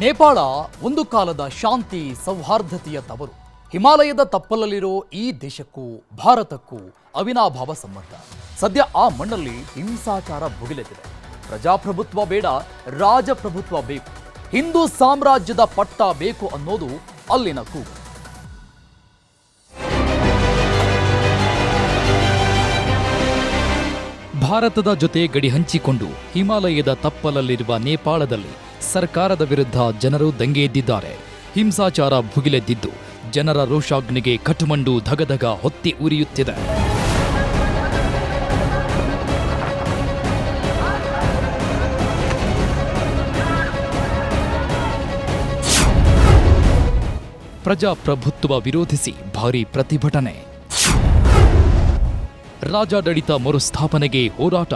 ನೇಪಾಳ ಒಂದು ಕಾಲದ ಶಾಂತಿ ಸೌಹಾರ್ದತೆಯ ತವರು. ಹಿಮಾಲಯದ ತಪ್ಪಲಲ್ಲಿರೋ ಈ ದೇಶಕ್ಕೂ ಭಾರತಕ್ಕೂ ಅವಿನಾಭಾವ ಸಂಬಂಧ. ಸದ್ಯ ಆ ಮಣ್ಣಲ್ಲಿ ಹಿಂಸಾಚಾರ ಭುಗಿಲೆದಿದೆ. ಪ್ರಜಾಪ್ರಭುತ್ವ ಬೇಡ, ರಾಜಪ್ರಭುತ್ವ ಬೇಕು, ಹಿಂದೂ ಸಾಮ್ರಾಜ್ಯದ ಪಟ್ಟ ಬೇಕು ಅನ್ನೋದು ಅಲ್ಲಿನ ಕೂಗು. ಭಾರತದ ಜೊತೆ ಗಡಿ ಹಂಚಿಕೊಂಡು ಹಿಮಾಲಯದ ತಪ್ಪಲಲ್ಲಿರುವ ನೇಪಾಳದಲ್ಲಿ ಸರ್ಕಾರದ ವಿರುದ್ಧ ಜನರು ದಂಗೆ ಎದ್ದಿದ್ದಾರೆ. ಹಿಂಸಾಚಾರ ಭುಗಿಲೆದ್ದಿದ್ದು ಜನರ ರೋಷಾಗ್ನಿಗೆ ಕಠ್ಮಂಡು ಧಗಧಗ ಹೊತ್ತಿ ಉರಿಯುತ್ತಿದೆ. ಪ್ರಜಾಪ್ರಭುತ್ವ ವಿರೋಧಿಸಿ ಭಾರೀ ಪ್ರತಿಭಟನೆ. ರಾಜಾಡಳಿತ ಮರುಸ್ಥಾಪನೆಗೆ ಹೋರಾಟ.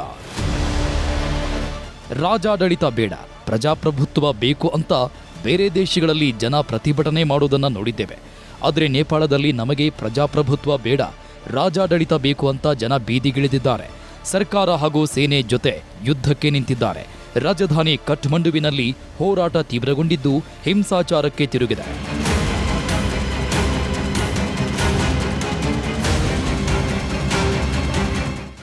ರಾಜಾಡಳಿತ ಬೇಡ, ಪ್ರಜಾಪ್ರಭುತ್ವ ಬೇಕು ಅಂತ ಬೇರೆ ದೇಶಗಳಲ್ಲಿ ಜನ ಪ್ರತಿಭಟನೆ ಮಾಡೋದನ್ನ ನೋಡಿದ್ದೇವೆ. ಆದರೆ ನೇಪಾಳದಲ್ಲಿ ನಮಗೆ ಪ್ರಜಾಪ್ರಭುತ್ವ ಬೇಡ, ರಾಜಾಡಳಿತ ಬೇಕು ಅಂತ ಜನ ಬೀದಿಗಿಳಿದಿದ್ದಾರೆ. ಸರ್ಕಾರ ಹಾಗೂ ಸೇನೆ ಜೊತೆ ಯುದ್ಧಕ್ಕೆ ನಿಂತಿದ್ದಾರೆ. ರಾಜಧಾನಿ ಕಠ್ಮಂಡುವಿನಲ್ಲಿ ಹೋರಾಟ ತೀವ್ರಗೊಂಡಿದ್ದು ಹಿಂಸಾಚಾರಕ್ಕೆ ತಿರುಗಿದೆ.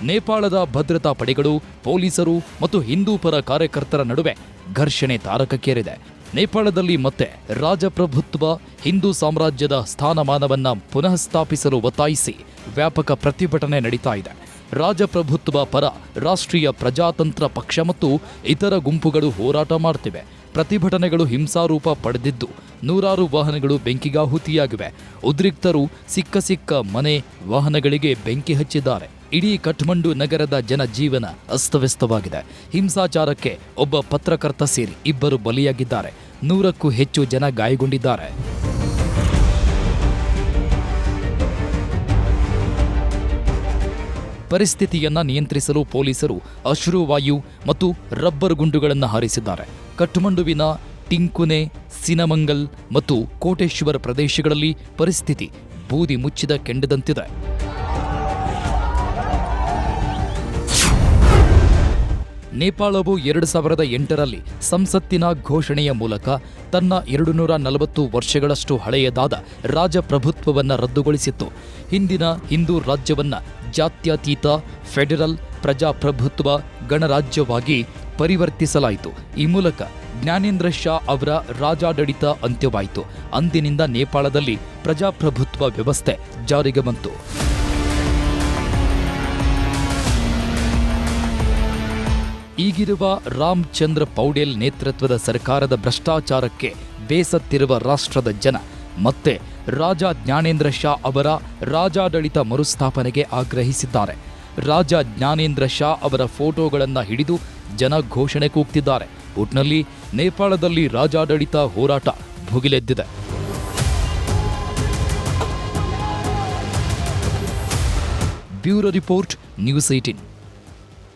ನೇಪಾಳದ ಭದ್ರತಾ ಪಡೆಗಳು, ಪೊಲೀಸರು ಮತ್ತು ಹಿಂದೂ ಪರ ಕಾರ್ಯಕರ್ತರ ನಡುವೆ ಘರ್ಷಣೆ ತಾರಕಕ್ಕೇರಿದೆ. ನೇಪಾಳದಲ್ಲಿ ಮತ್ತೆ ರಾಜಪ್ರಭುತ್ವ, ಹಿಂದೂ ಸಾಮ್ರಾಜ್ಯದ ಸ್ಥಾನಮಾನವನ್ನ ಪುನಃ ಸ್ಥಾಪಿಸಲು ಒತ್ತಾಯಿಸಿ ವ್ಯಾಪಕ ಪ್ರತಿಭಟನೆ ನಡೀತಾ ಇದೆ. ರಾಜಪ್ರಭುತ್ವ ಪರ ರಾಷ್ಟ್ರೀಯ ಪ್ರಜಾತಂತ್ರ ಪಕ್ಷ ಮತ್ತು ಇತರ ಗುಂಪುಗಳು ಹೋರಾಟ ಮಾಡ್ತಿವೆ. ಪ್ರತಿಭಟನೆಗಳು ಹಿಂಸಾರೂಪ ಪಡೆದಿದ್ದು ನೂರಾರು ವಾಹನಗಳು ಬೆಂಕಿಗಾಹುತಿಯಾಗಿವೆ. ಉದ್ರಿಕ್ತರು ಸಿಕ್ಕ ಮನೆ, ವಾಹನಗಳಿಗೆ ಬೆಂಕಿ ಹಚ್ಚಿದ್ದಾರೆ. ಇಡೀ ಕಠ್ಮಂಡು ನಗರದ ಜನಜೀವನ ಅಸ್ತವ್ಯಸ್ತವಾಗಿದೆ. ಹಿಂಸಾಚಾರಕ್ಕೆ ಒಬ್ಬ ಪತ್ರಕರ್ತ ಸೇರಿ 2 ಬಲಿಯಾಗಿದ್ದಾರೆ. 100ಕ್ಕೂ ಹೆಚ್ಚು ಜನ ಗಾಯಗೊಂಡಿದ್ದಾರೆ. ಪರಿಸ್ಥಿತಿಯನ್ನ ನಿಯಂತ್ರಿಸಲು ಪೊಲೀಸರು ಅಶ್ರುವಾಯು ಮತ್ತು ರಬ್ಬರ್ ಗುಂಡುಗಳನ್ನು ಹಾರಿಸಿದ್ದಾರೆ. ಕಠ್ಮಂಡುವಿನ ಟಿಂಕುನೆ, ಸಿನಮಂಗಲ್ ಮತ್ತು ಕೋಟೇಶ್ವರ ಪ್ರದೇಶಗಳಲ್ಲಿ ಪರಿಸ್ಥಿತಿ ಬೂದಿ ಮುಚ್ಚಿದ ಕೆಂಡದಂತಿದೆ. ನೇಪಾಳವು 2008ರಲ್ಲಿ ಸಂಸತ್ತಿನ ಘೋಷಣೆಯ ಮೂಲಕ ತನ್ನ 240 ವರ್ಷಗಳಷ್ಟು ಹಳೆಯದಾದ ರಾಜಪ್ರಭುತ್ವವನ್ನು ರದ್ದುಗೊಳಿಸಿತ್ತು. ಹಿಂದಿನ ಹಿಂದೂ ರಾಜ್ಯವನ್ನ ಜಾತ್ಯತೀತ ಫೆಡರಲ್ ಪ್ರಜಾಪ್ರಭುತ್ವ ಗಣರಾಜ್ಯವಾಗಿ ಪರಿವರ್ತಿಸಲಾಯಿತು. ಈ ಮೂಲಕ ಜ್ಞಾನೇಂದ್ರ ಶಾ ಅವರ ರಾಜಾಡಳಿತ ಅಂತ್ಯವಾಯಿತು. ಅಂದಿನಿಂದ ನೇಪಾಳದಲ್ಲಿ ಪ್ರಜಾಪ್ರಭುತ್ವ ವ್ಯವಸ್ಥೆ ಜಾರಿಗೆ ಬಂತು. ಈಗಿರುವ ರಾಮಚಂದ್ರ ಪೌಡೇಲ್ ನೇತೃತ್ವದ ಸರ್ಕಾರದ ಭ್ರಷ್ಟಾಚಾರಕ್ಕೆ ಬೇಸತ್ತಿರುವ ರಾಷ್ಟ್ರದ ಜನ ಮತ್ತೆ ರಾಜ ಜ್ಞಾನೇಂದ್ರ ಶಾ ಅವರ ರಾಜಾಡಳಿತ ಮರುಸ್ಥಾಪನೆಗೆ ಆಗ್ರಹಿಸಿದ್ದಾರೆ. ರಾಜ ಜ್ಞಾನೇಂದ್ರ ಶಾ ಅವರ ಫೋಟೋಗಳನ್ನು ಹಿಡಿದು ಜನ ಘೋಷಣೆ ಕೂಗ್ತಿದ್ದಾರೆ. ಒಟ್ನಲ್ಲಿ ನೇಪಾಳದಲ್ಲಿ ರಾಜಾಡಳಿತ ಹೋರಾಟ ಭುಗಿಲೆದ್ದಿದೆ. Bureau report, news 18.